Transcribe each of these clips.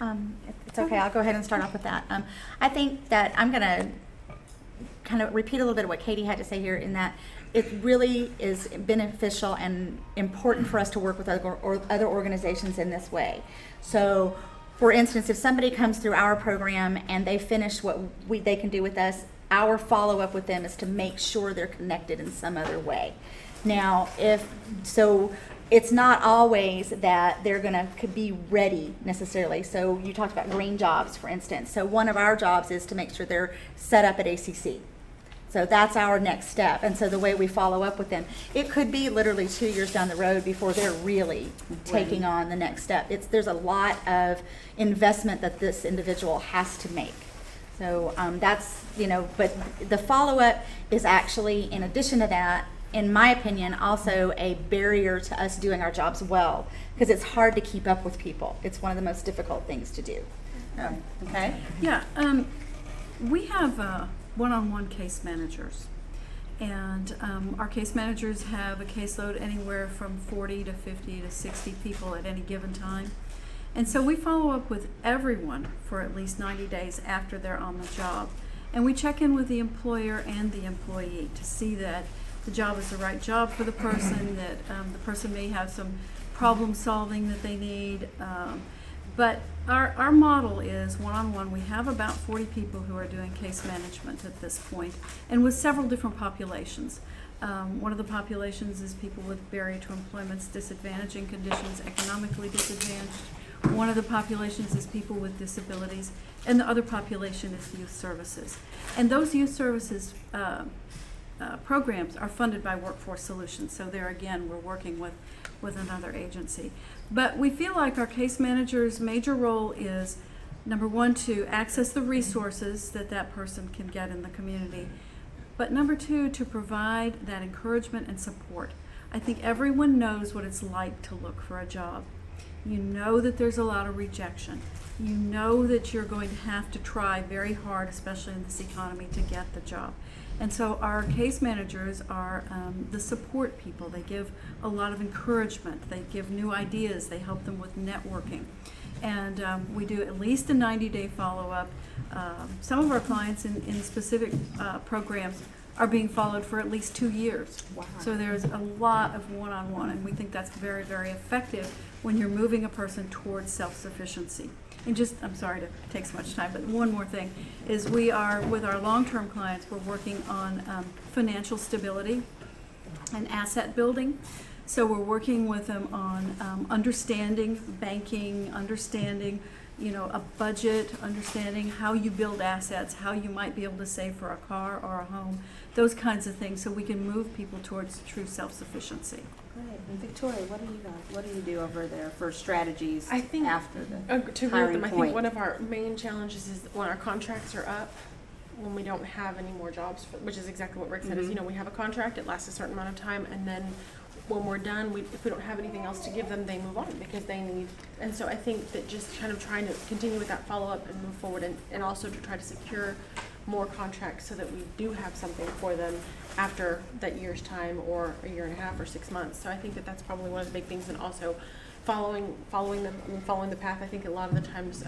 If it's okay, I'll go ahead and start off with that. I think that I'm going to kind of repeat a little bit of what Katie had to say here, in that it really is beneficial and important for us to work with other organizations in this way. So, for instance, if somebody comes through our program and they finish what they can do with us, our follow-up with them is to make sure they're connected in some other way. Now, it's not always that they're going to be ready necessarily. So you talked about green jobs, for instance. So one of our jobs is to make sure they're set up at ACC. So that's our next step. And so the way we follow up with them, it could be literally 2 years down the road before they're really taking on the next step. There's a lot of investment that this individual has to make. So that's, but the follow-up is actually, in addition to that, in my opinion, also a barrier to us doing our jobs well, because it's hard to keep up with people. It's one of the most difficult things to do. Okay? Yeah, we have one-on-one case managers, and our case managers have a caseload anywhere from 40 to 50 to 60 people at any given time. And so we follow up with everyone for at least 90 days after they're on the job. And we check in with the employer and the employee to see that the job is the right job for the person, that the person may have some problem solving that they need. But our model is one-on-one. We have about 40 people who are doing case management at this point, and with several different populations. One of the populations is people with barrier to employment's disadvantaging conditions, economically disadvantaged. One of the populations is people with disabilities, and the other population is youth services. And those youth services programs are funded by Workforce Solutions. So there again, we're working with another agency. But we feel like our case manager's major role is, number one, to access the resources that person can get in the community. But number two, to provide that encouragement and support. I think everyone knows what it's like to look for a job. You know that there's a lot of rejection. You know that you're going to have to try very hard, especially in this economy, to get the job. And so our case managers are the support people. They give a lot of encouragement. They give new ideas. They help them with networking. And we do at least a 90-day follow-up. Some of our clients in specific programs are being followed for at least 2 years. Wow. So there's a lot of one-on-one, and we think that's very, very effective when you're moving a person towards self-sufficiency. And just, I'm sorry to take so much time, but one more thing is we are, with our long-term clients, we're working on financial stability and asset building. So we're working with them on understanding banking, understanding a budget, understanding how you build assets, how you might be able to save for a car or a home, those kinds of things, so we can move people towards true self-sufficiency. Great. And Victoria, what do you do over there for strategies I think, after the to agree with hiring them, I point? think one of our main challenges is when our contracts are up, when we don't have any more jobs, which is exactly what Rick said, is, we have a contract, it lasts a certain amount of time, and then when we're done, if we don't have anything else to give them, they move on because they need. And so I think that just kind of trying to continue with that follow-up and move forward, and also to try to secure more contracts so that we do have something for them after that year's time, or a year and a half, or 6 months. So I think that that's probably one of the big things, and also following the path. I think a lot of the times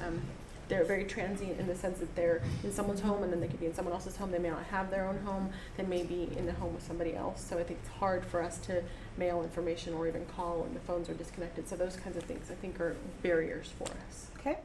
they're very transient in the sense that they're in someone's home, and then they could be in someone else's home. They may not have their own home. They may be in the home with somebody else. So I think it's hard for us to mail information or even call when the phones are disconnected. So those kinds of things I think are barriers for us. Okay.